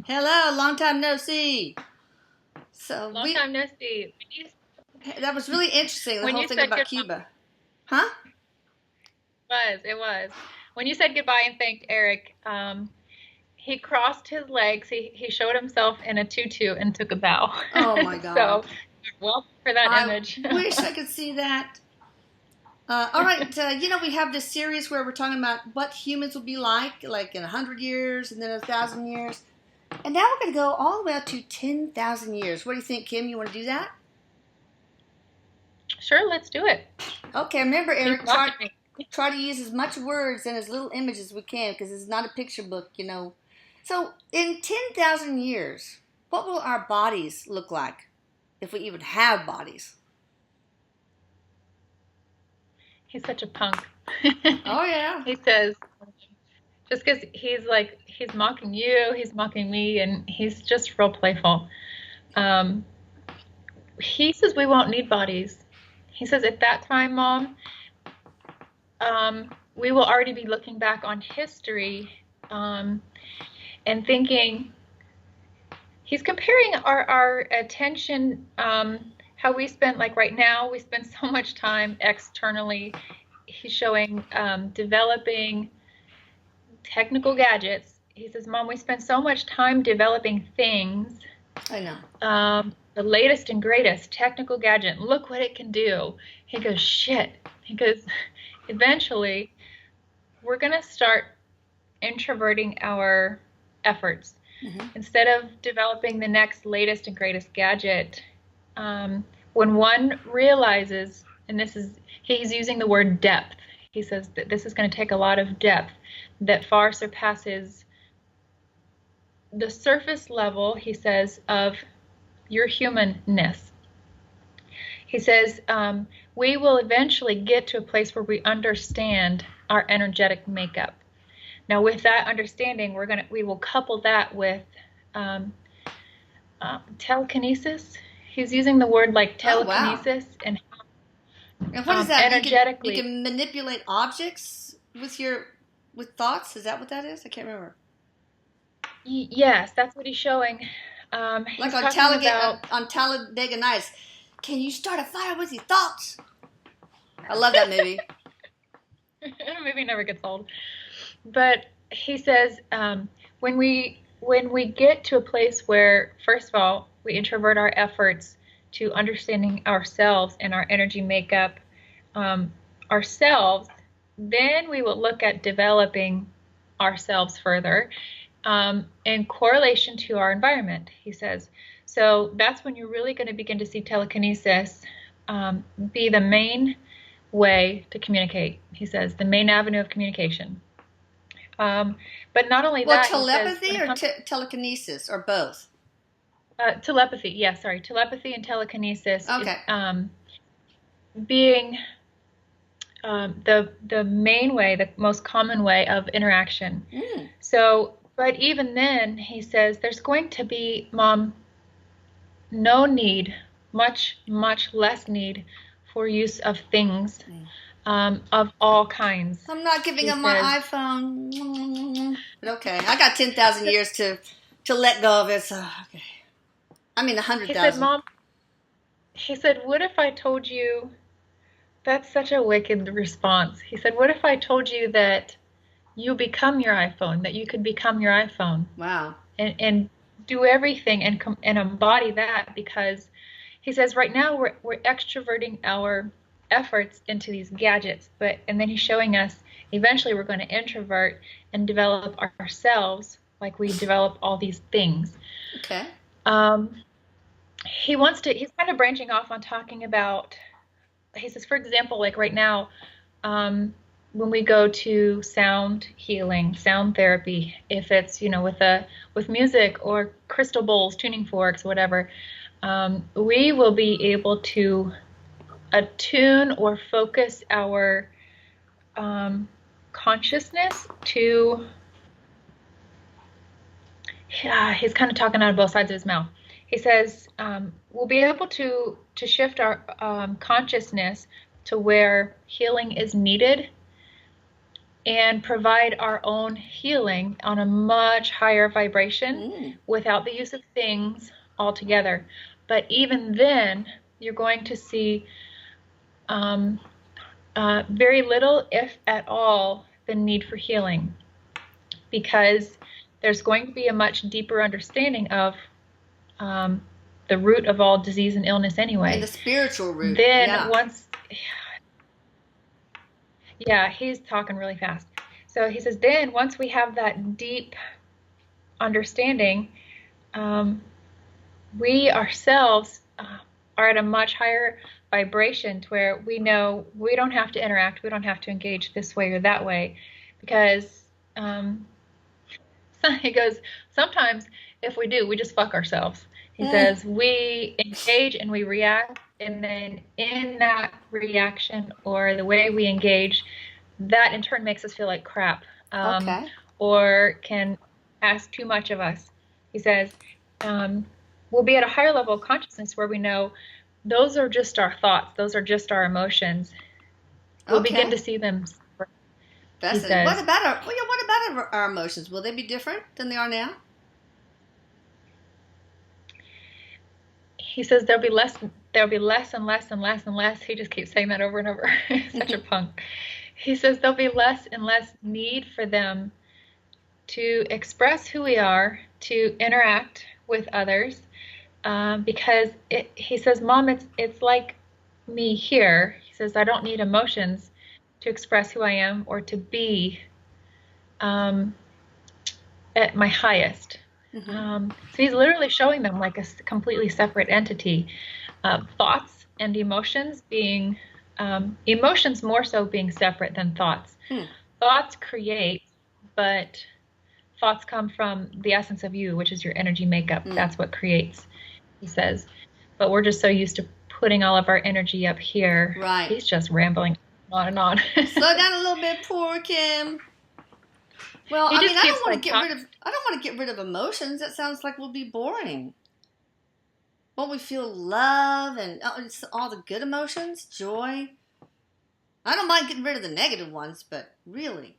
Hello, long time no see. Long time no see. That was really interesting, the When whole you thing said about goodbye, Cuba. Huh? it was. When you said goodbye and thanked Eric, he crossed his legs. He showed himself in a tutu and took a bow. Oh my So, God. well, for that I image. wish I could see that. All right, we have this series where we're talking about what humans will be like in 100 years and then 1,000 years. And now we're going to go all the way up to 10,000 years. What do you think, Kim? You want to do that? Sure, let's do it. Okay, remember, He's Eric, watching me. try to use as much words and as little images as we can because it's not a picture book. So, in 10,000 years, what will our bodies look like if we even have bodies? He's such a punk. Oh, yeah. He says, just because he's mocking you, he's mocking me, and he's just real playful. Um, he says we won't need bodies. He says at that time, Mom, we will already be looking back on history and thinking, he's comparing our attention, how we spend, like right now, we spend so much time externally. He's showing developing technical gadgets. He says, Mom, we spend so much time developing things. I know. The latest and greatest technical gadget. Look what it can do. He goes, shit. He goes, eventually, we're going to start introverting our efforts. Mm-hmm. Instead of developing the next latest and greatest gadget, when one realizes, and he's using the word depth. He says that this is going to take a lot of depth that far surpasses the surface level, he says, of your humanness. He says, we will eventually get to a place where we understand our energetic makeup. Now, with that understanding, we will couple that with telekinesis. He's using the word like telekinesis. Oh, wow. And what is that? Energetically. You can manipulate objects with thoughts? Is that what that is? I can't remember. Yes, that's what he's showing. Like on Talladega Nights. Can you start a fire with your thoughts? I love that movie. Movie never gets old. But he says, when we get to a place where, first of all, we introvert our efforts to understanding ourselves and our energy makeup ourselves, then we will look at developing ourselves further in correlation to our environment, he says. So that's when you're really going to begin to see telekinesis be the main way to communicate, he says, the main avenue of communication. But not only that, telepathy or telekinesis or both? Telepathy, yeah, sorry. Telepathy and telekinesis. Okay. Being the main way, the most common way of interaction. Mm. So, but even then, he says, there's going to be, Mom, no need, much, much less need for use of things of all kinds. I'm not giving him my iPhone. But okay, I got 10,000 years to let go of it. So, okay. I mean, 100,000. He said, Mom, he said, what if I told you, that's such a wicked response. He said, what if I told you that you become your iPhone, that you could become your iPhone? Wow. And do everything and embody that, because he says right now we're extroverting our efforts into these gadgets, and then he's showing us eventually we're going to introvert and develop ourselves like we develop all these things. Okay. He's kind of branching off on talking about, he says, for example, like right now, when we go to sound healing, sound therapy, if it's, with music or crystal bowls, tuning forks, whatever, we will be able to attune or focus our consciousness to, he's kind of talking out of both sides of his mouth. He says, we'll be able to shift our consciousness to where healing is needed and provide our own healing on a much higher vibration without the use of things altogether. But even then, you're going to see very little, if at all, the need for healing, because there's going to be a much deeper understanding of the root of all disease and illness anyway. And the spiritual root. Then yeah, he's talking really fast. So he says, then once we have that deep understanding, we ourselves are at a much higher vibration to where we know we don't have to interact, we don't have to engage this way or that way, because he goes, sometimes if we do, we just fuck ourselves. He says we engage and we react, and then in that reaction or the way we engage, that in turn makes us feel like crap, or can ask too much of us. He says we'll be at a higher level of consciousness where we know those are just our thoughts, those are just our emotions. We'll begin to see them. What about our emotions? Will they be different than they are now? He says there'll be less and less and less and less. He just keeps saying that over and over. Such a punk. He says there'll be less and less need for them to express who we are, to interact with others, because he says, Mom, it's like me here. He says I don't need emotions to express who I am or to be at my highest. So he's literally showing them like a completely separate entity. Thoughts and emotions being, emotions more so being separate than thoughts. Thoughts create, but thoughts come from the essence of you, which is your energy makeup. That's what creates, he says. But we're just so used to putting all of our energy up here. Right. He's just rambling on and on. Slow down a little bit, poor Kim. Well, I don't want to get rid of emotions. That sounds like we'll be boring. Won't we feel love and all the good emotions, joy? I don't mind getting rid of the negative ones, but really.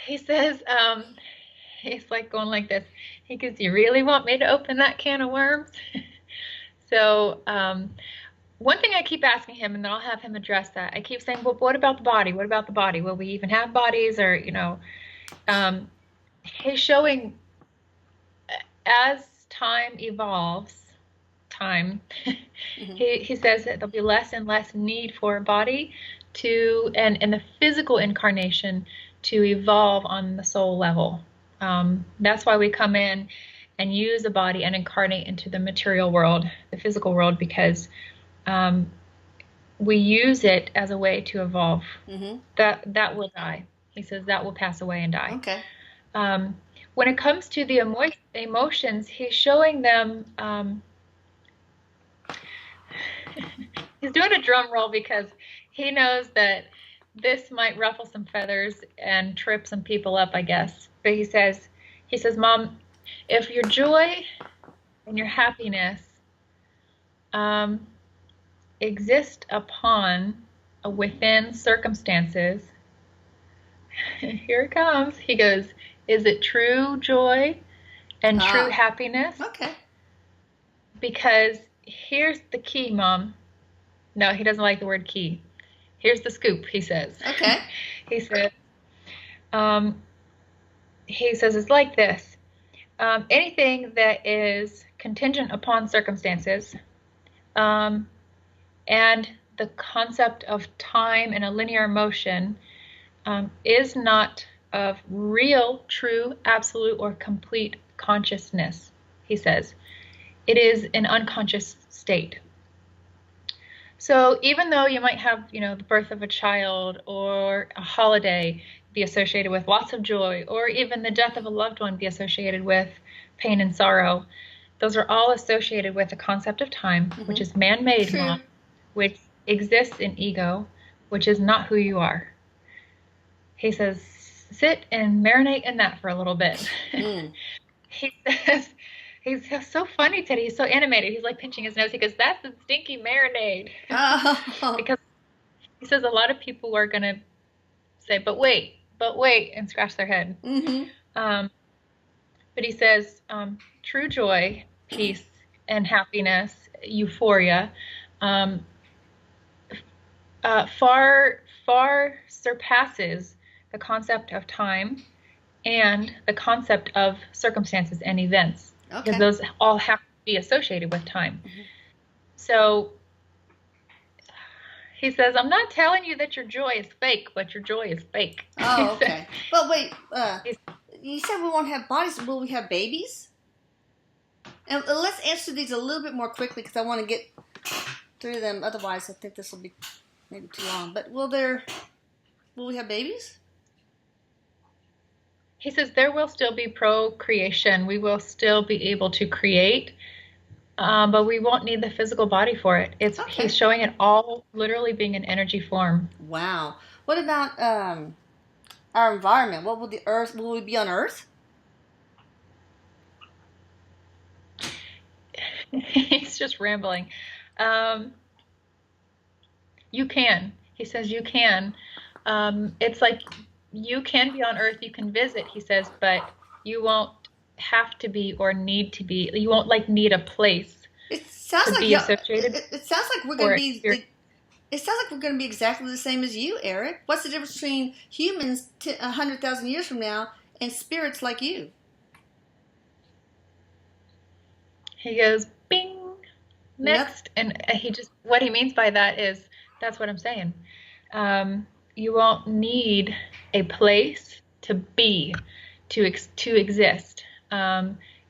He says, he's like going like this. He goes, you really want me to open that can of worms? So, one thing I keep asking him, and then I'll have him address that. I keep saying, well, what about the body? What about the body? Will we even have bodies? Or, he's showing as time evolves, he says that there'll be less and less need for a body and the physical incarnation to evolve on the soul level. That's why we come in and use a body and incarnate into the material world, the physical world, because we use it as a way to evolve. That will die. He says that will pass away and die. Okay. When it comes to the emotions, he's showing them. He's doing a drum roll because he knows that this might ruffle some feathers and trip some people up, I guess. But he says, Mom, if your joy and your happiness exist within circumstances, here it comes. He goes, is it true joy and true happiness? Okay. Because here's the key, Mom. No, he doesn't like the word key. Here's the scoop, he says. Okay. He says it's like this. Anything that is contingent upon circumstances, and the concept of time and a linear motion is not of real, true, absolute, or complete consciousness, he says. It is an unconscious state. So even though you might have, the birth of a child or a holiday be associated with lots of joy, or even the death of a loved one be associated with pain and sorrow, those are all associated with the concept of time, which is man-made, Mom, which exists in ego, which is not who you are. He says, sit and marinate in that for a little bit. He says, he's so funny today. He's so animated. He's like pinching his nose. He goes, that's the stinky marinade. Oh. Because He says a lot of people are going to say, but wait, and scratch their head. Mm-hmm. But he says, true joy, peace, and happiness, euphoria, far surpasses the concept of time and the concept of circumstances and events, because those all have to be associated with time. Mm-hmm. So he says, I'm not telling you that your joy is fake, but your joy is fake. Oh, okay. But wait, you said we won't have bodies. Will we have babies? And let's answer these a little bit more quickly, because I want to get through them. Otherwise, I think this will be maybe too long. But will we have babies? He says there will still be procreation. We will still be able to create, but we won't need the physical body for it. He's showing it all literally being an energy form. Wow. What about our environment? What will the Earth? Will we be on Earth? He's just rambling. You can. He says you can. It's like you can be on Earth, you can visit, he says, but you won't have to be or need to be. You won't need a place to be associated. It sounds like we're going to be. It sounds like we're going to be exactly the same as you, Eric. What's the difference between humans 100,000 years from now and spirits like you? He goes, bing, next. Yep. And what he means by that is, that's what I'm saying. You won't need a place to be, to exist.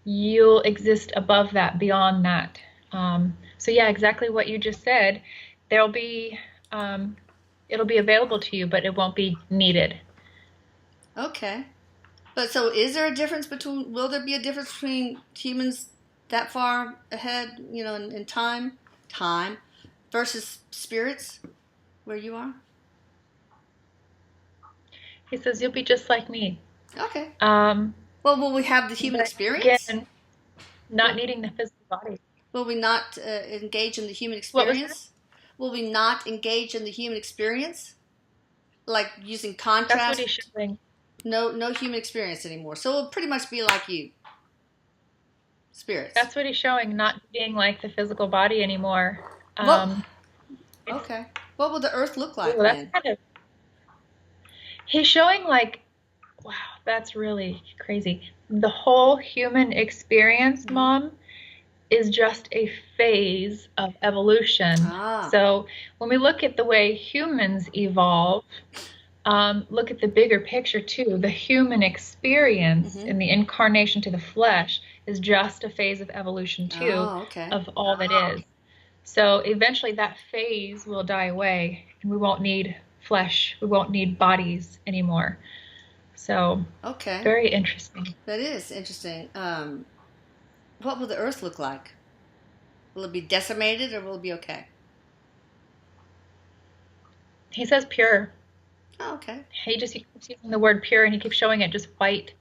You'll exist above that, beyond that. So yeah, exactly what you just said. It'll be available to you, but it won't be needed. Okay. But so is there a difference will there be a difference between humans that far ahead, in time versus spirits where you are? He says, you'll be just like me. Okay. Well, will we have the human experience? Again, not needing the physical body. Will we not engage in the human experience? Will we not engage in the human experience? Like using contrast? That's what he's showing. No human experience anymore. So it'll pretty much be like you. Spirits. That's what he's showing, not being like the physical body anymore. Okay. What will the Earth look like then? He's showing wow, that's really crazy. The whole human experience, Mom, is just a phase of evolution. So when we look at the way humans evolve, look at the bigger picture too. The human experience and the incarnation to the flesh is just a phase of evolution too, of all that is. So eventually that phase will die away and we won't need flesh. We won't need bodies anymore. So very interesting. That is interesting. What will the Earth look like? Will it be decimated or will it be okay? He says pure. Oh, okay. He keeps using the word pure and he keeps showing it just white.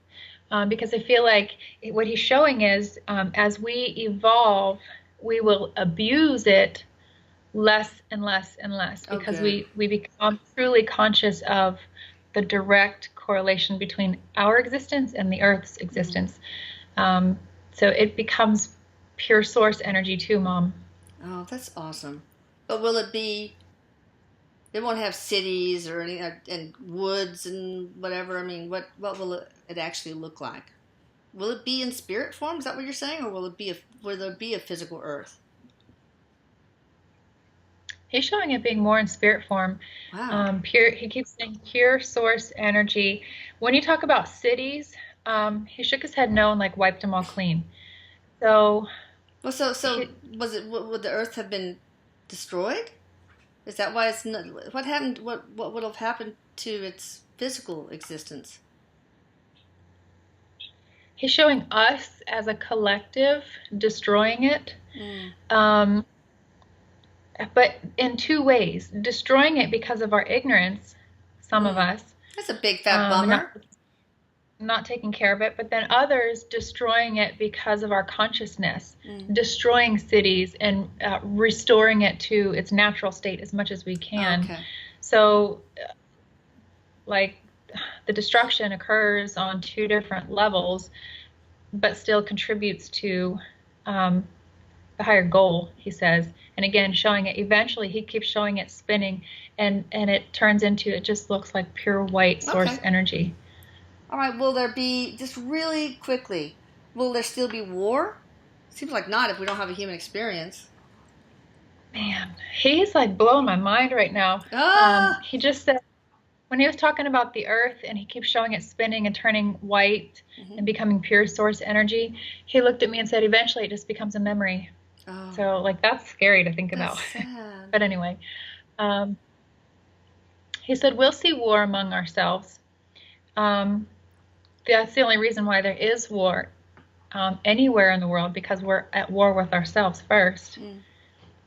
Because I feel like what he's showing is as we evolve, we will abuse it less and less and less because we become truly conscious of the direct correlation between our existence and the Earth's existence. So it becomes pure source energy too, Mom. Oh, that's awesome. But will it be, they won't have cities or any and woods and whatever. I mean, what will it actually look like? Will it be in spirit form? Is that what you're saying? Or will there be a physical Earth? He's showing it being more in spirit form. Wow. Pure. He keeps saying pure source energy. When you talk about cities, he shook his head no and wiped them all clean. So. Well, so would the Earth have been destroyed? Is that why it's not? What happened? What would have happened to its physical existence? He's showing us as a collective destroying it. But in two ways. Destroying it because of our ignorance, some of us. That's a big fat bummer. Not taking care of it, but then others destroying it because of our consciousness, destroying cities and restoring it to its natural state as much as we can. So, like, the destruction occurs on two different levels, but still contributes to the higher goal, he says. And again, showing it, eventually he keeps showing it spinning, and it turns into, it just looks like pure white source energy. All right, will there be, just really quickly, will there still be war? Seems like not if we don't have a human experience. Man, he's like blowing my mind right now. He just said, when he was talking about the earth and he keeps showing it spinning and turning white and becoming pure source energy, he looked at me and said, eventually it just becomes a memory. So, like, that's scary to think about. Sad. But anyway, he said, we'll see war among ourselves. That's the only reason why there is war anywhere in the world, because we're at war with ourselves first. He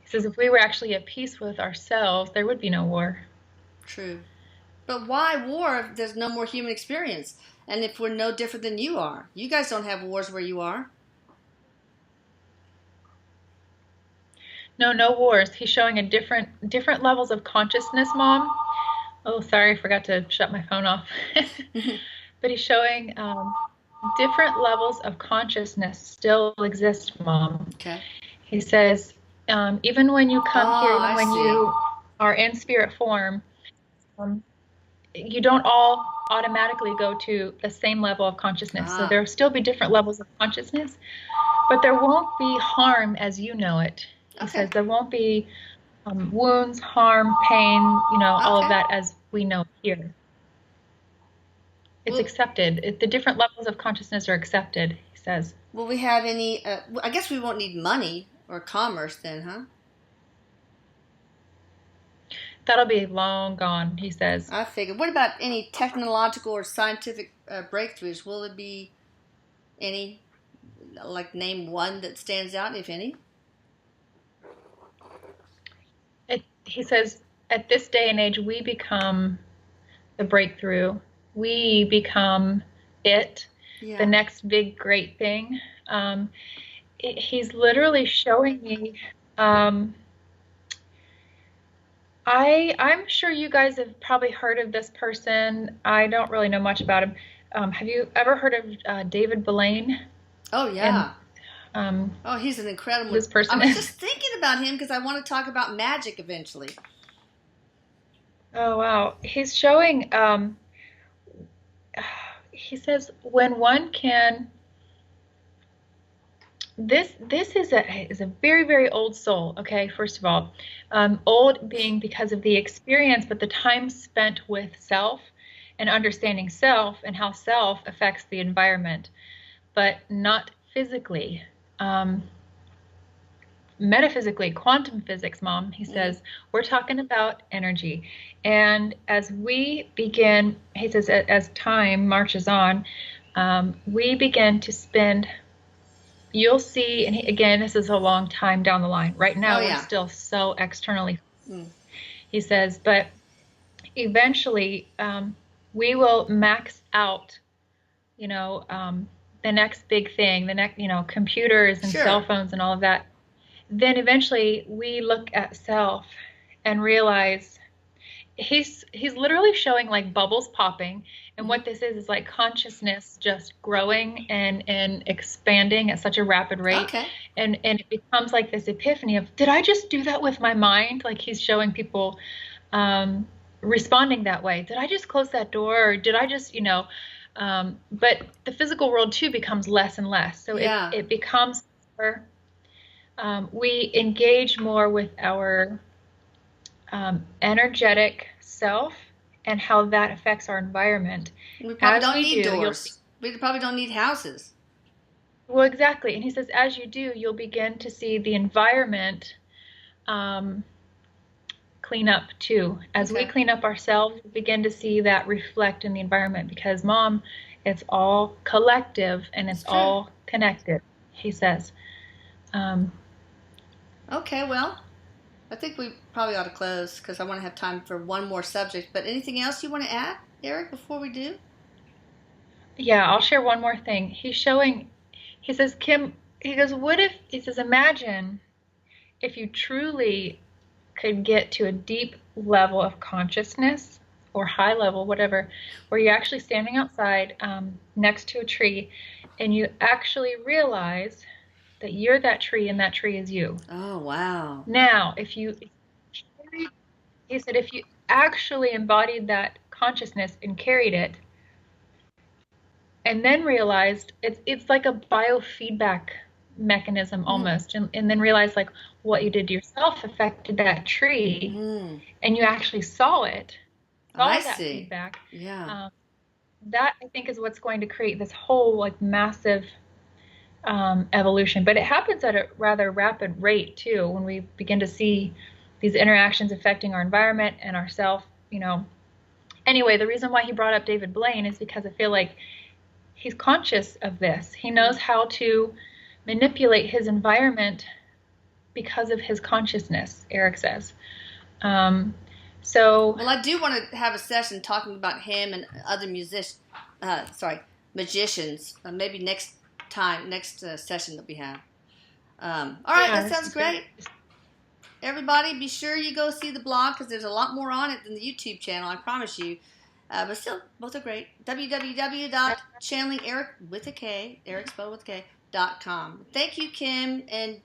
says, if we were actually at peace with ourselves, there would be no war. True. But why war if there's no more human experience? And if we're no different than you are? You guys don't have wars where you are. No wars. He's showing a different levels of consciousness, Mom. Oh, sorry, I forgot to shut my phone off. But he's showing different levels of consciousness still exist, Mom. Okay. He says, even when you come here, even when you are in spirit form, you don't all automatically go to the same level of consciousness. So there will still be different levels of consciousness, but there won't be harm as you know it. He says there won't be wounds, harm, pain, all of that as we know here. It's accepted. The different levels of consciousness are accepted, he says. Will we have any, I guess we won't need money or commerce then, huh? That'll be long gone, he says. I figured. What about any technological or scientific breakthroughs? Will it be any, like, name one that stands out, if any? He says, at this day and age, we become the breakthrough. We become it, the next big great thing. He's literally showing me, I'm sure you guys have probably heard of this person. I don't really know much about him. Have you ever heard of David Blaine? Oh, yeah. And, he's an incredible person. I was just thinking about him because I want to talk about magic eventually. Oh, wow. He's showing, he says, when one can, this is a very, very old soul, okay, first of all. Old being because of the experience, but the time spent with self and understanding self and how self affects the environment, but not physically. Metaphysically, quantum physics, Mom, he says, we're talking about energy. And as we begin, he says, as time marches on, we begin to spend, you'll see, and again, this is a long time down the line. Right now, we're still so externally. He says, but eventually, we will max out, the next big thing, the next, computers and cell phones and all of that. Then eventually we look at self and realize he's literally showing like bubbles popping, and what this is like consciousness just growing and expanding at such a rapid rate. And it becomes like this epiphany of, did I just do that with my mind? Like he's showing people responding that way. Did I just close that door, or did I just but the physical world too becomes less and less, so it becomes more, we engage more with our energetic self and how that affects our environment. We probably don't need doors. We probably don't need houses. Well, exactly. And he says, as you do, you'll begin to see the environment clean up too. As we clean up ourselves, we begin to see that reflect in the environment, because, Mom, it's all collective and it's all connected, he says. Okay, well, I think we probably ought to close because I want to have time for one more subject. But anything else you want to add, Erik, before we do? Yeah, I'll share one more thing. He's showing, he says, Kim, he goes, what if, he says, imagine if you truly could get to a deep level of consciousness or high level, whatever, where you're actually standing outside next to a tree and you actually realize that you're that tree and that tree is you. Oh, wow. Now, he said, if you actually embodied that consciousness and carried it, and then realized it's like a biofeedback mechanism almost, and then realized like what you did to yourself affected that tree, and you actually saw I that see. feedback. Yeah. That I think is what's going to create this whole like massive evolution, but it happens at a rather rapid rate too when we begin to see these interactions affecting our environment and ourself. Anyway, the reason why he brought up David Blaine is because I feel like he's conscious of this. He knows how to manipulate his environment because of his consciousness, Erik says. Well, I do want to have a session talking about him and other magicians. Maybe next session that we have. All right, that sounds great. Everybody, be sure you go see the blog because there's a lot more on it than the YouTube channel, I promise you. But still, both are great. www.channelingerik with a K, Erik spelled with a K.com. Thank you, Kim, and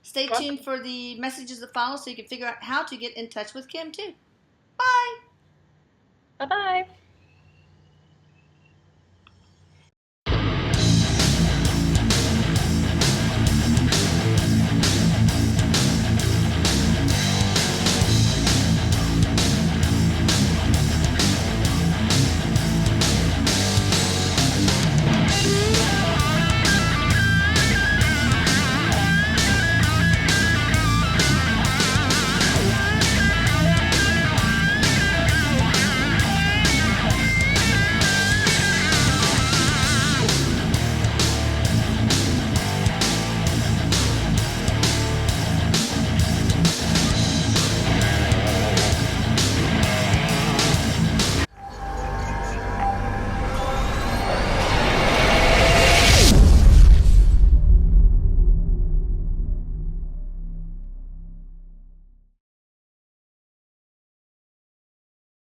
stay tuned for the messages that follow so you can figure out how to get in touch with Kim too. Bye. Bye-bye.